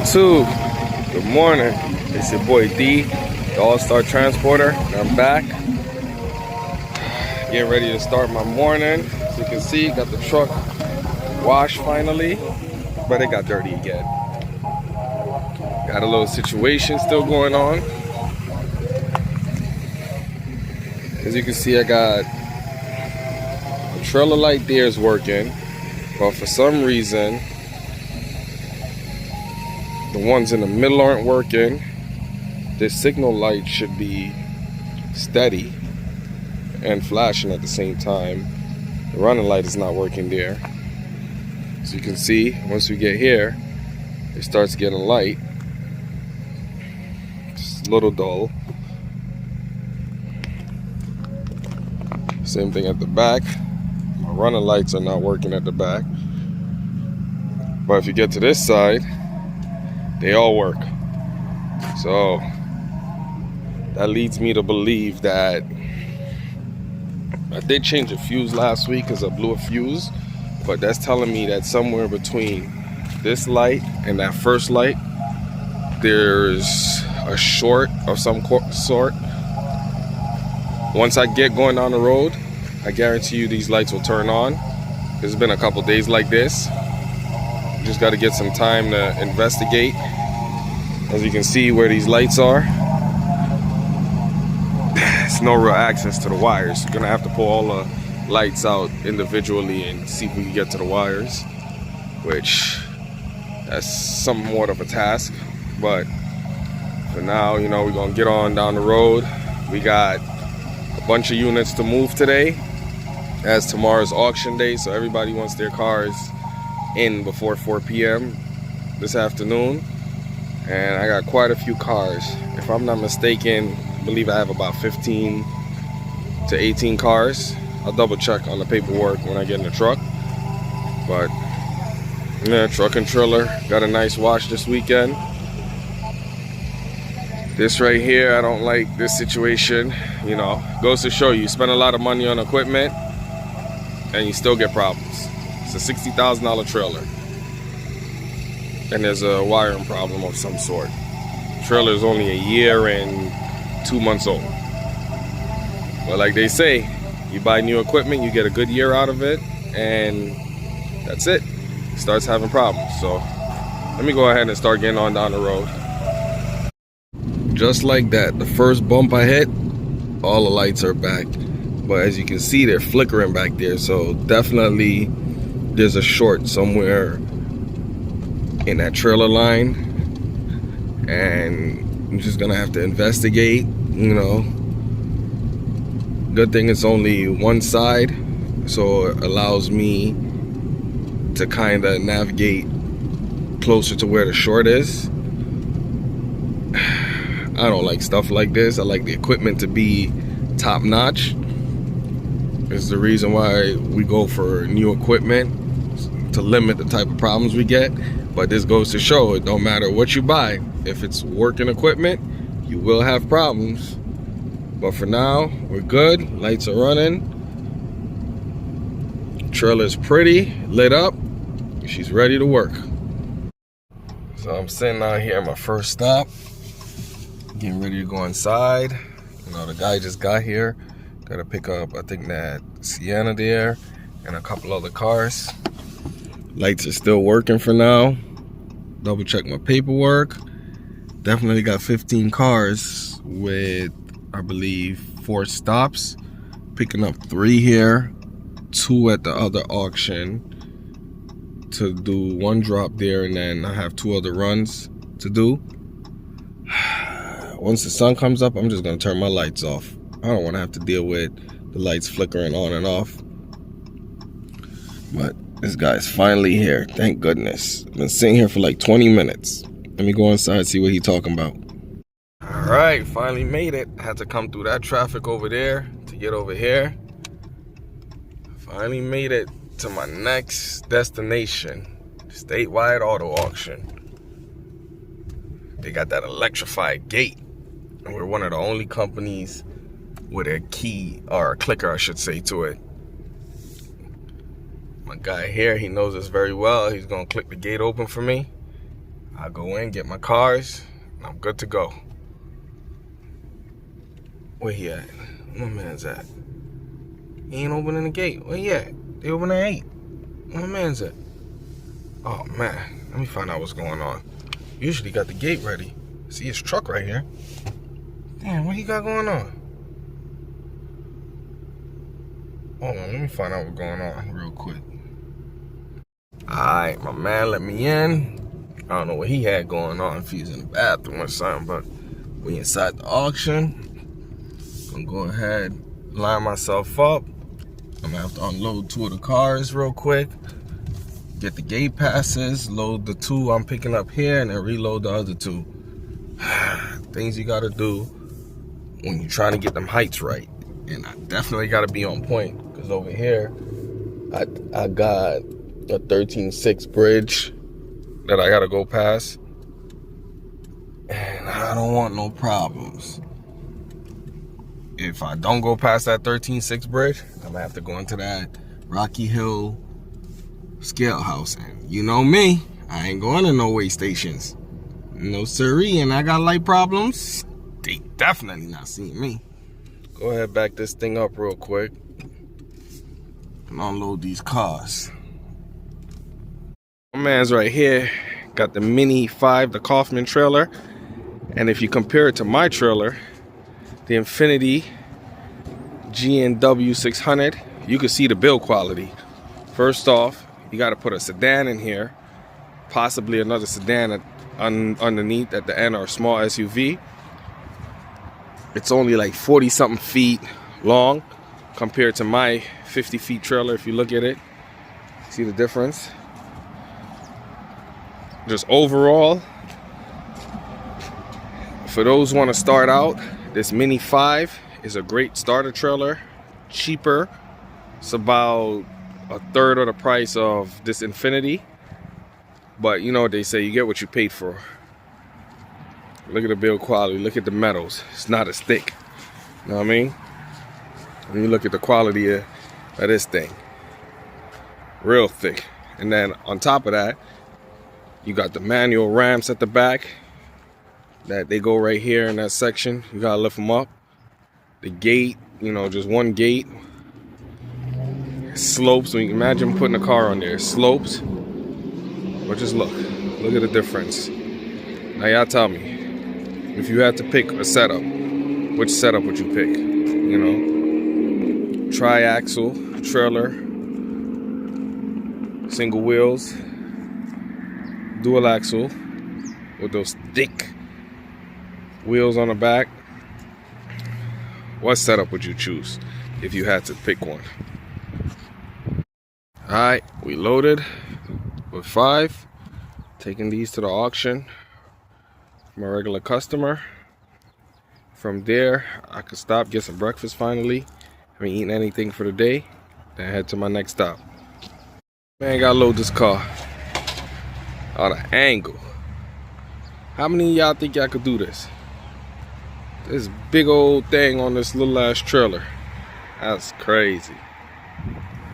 YouTube, good morning. It's your boy D, the All-Star Transporter, and I'm back. Getting ready to start my morning. As you can see, got the truck washed finally, but it got dirty again. Got a little situation still going on. As you can see, I got the trailer light there is working, but for some reason, the ones in the middle aren't working. This signal light should be steady and flashing at the same time. The running light is not working there. As you can see, once we get here, it starts getting light. It's a little dull. Same thing at the back. My running lights are not working at the back. But if you get to this side, they all work. So that leads me to believe that I did change a fuse last week because I blew a fuse, but that's telling me that somewhere between this light and that first light, there's a short of some sort. Once I get going down the road, I guarantee you these lights will turn on. It's been a couple days like this. Just got to get some time to investigate. As you can see where these lights are, it's no real access to the wires. You're gonna have to pull all the lights out individually and see if we can get to the wires, which that's somewhat of a task. But for now, you know, we're gonna get on down the road. We got a bunch of units to move today, as tomorrow's auction day, so everybody wants their cars in before 4 p.m. this afternoon, and I got quite a few cars. If I'm not mistaken, I believe I have about 15 to 18 cars. I'll double check on the paperwork when I get in the truck. But yeah, truck and trailer got a nice wash this weekend. This right here, I don't like this situation. You know, goes to show you spend a lot of money on equipment and you still get problems. It's a $60,000 trailer, and there's a wiring problem of some sort. Trailer is only a year and 2 months old. But like they say, you buy new equipment, you get a good year out of it, and that's it. It starts having problems. So let me go ahead and start getting on down the road. Just like that, the first bump I hit, all the lights are back. But as you can see, they're flickering back there. So definitely there's a short somewhere in that trailer line, and I'm just gonna have to investigate. You know, good thing it's only one side, so it allows me to kind of navigate closer to where the short is. I don't like stuff like this. I like the equipment to be top notch. It's the reason why we go for new equipment, to limit the type of problems we get. But this goes to show it don't matter what you buy, if it's working equipment, you will have problems. But for now, we're good. Lights are running. Trailer's pretty, lit up. She's ready to work. So I'm sitting out here at my first stop, getting ready to go inside. You know, the guy just got here. Gotta pick up, I think, that Sienna there and a couple other cars. Lights are still working for now. Double check my paperwork. Definitely got 15 cars with, I believe, 4 stops. Picking up 3 here, 2 at the other auction to do 1 drop there, and then I have 2 other runs to do. Once the sun comes up, I'm just gonna turn my lights off. I don't want to have to deal with the lights flickering on and off. But this guy's finally here, thank goodness. Been sitting here for like 20 minutes. Let me go inside and see what he's talking about. All right, finally made it. I had to come through that traffic over there to get over here. Finally made it to my next destination, statewide auto auction. They got that electrified gate, and we're one of the only companies with a key, or a clicker I should say, to it. My guy here, he knows us very well. He's gonna click the gate open for me. I go in, get my cars, and I'm good to go. Where he at? Where my man's at? He ain't opening the gate. Where he at? They open at 8. Where my man's at? Oh man, let me find out what's going on. Usually got the gate ready. See his truck right here. Damn, what he got going on? Hold on, let me find out what's going on real quick. Alright, my man let me in. I don't know what he had going on, if he's in the bathroom or something, but we inside the auction. I'm gonna go ahead, line myself up. I'm gonna have to unload 2 of the cars real quick. Get the gate passes, load the 2 I'm picking up here, and then reload the other 2. Things you gotta do when you're trying to get them heights right. And I definitely gotta be on point, because over here, I got a 13.6 bridge that I gotta go past. And I don't want no problems. If I don't go past that 13.6 bridge, I'm gonna have to go into that Rocky Hill scale house. And you know me, I ain't going to no way stations. No siree, and I got light problems. They definitely not seeing me. Go ahead, back this thing up real quick and unload these cars. My man's right here, got the Mini 5, the Kaufman trailer. And if you compare it to my trailer, the Infiniti GNW 600, you can see the build quality. First off, you got to put a sedan in here, possibly another sedan underneath at the end, or a small SUV. It's only like 40 something feet long compared to my 50 feet trailer. If you look at it, see the difference. Just overall, for those who want to start out, this Mini 5 is a great starter trailer, cheaper. It's about a third of the price of this Infiniti. But you know what they say, you get what you paid for. Look at the build quality, look at the metals. It's not as thick. You know what I mean? When you look at the quality of this thing, real thick. And then on top of that, you got the manual ramps at the back. That they go right here in that section. You gotta lift them up. The gate, you know, just one gate. Slopes, so you can imagine putting a car on there. Slopes. But just look at the difference. Now y'all tell me, if you had to pick a setup, which setup would you pick? You know, tri-axle, trailer, single wheels, dual axle with those thick wheels on the back. What setup would you choose if you had to pick one? Alright, we loaded with 5. Taking these to the auction from a regular customer. From there, I could stop, get some breakfast finally. I ain't eating anything for the day. Then head to my next stop. Man, gotta load this car. On an angle. How many of y'all think y'all could do this? This big old thing on this little ass trailer. That's crazy.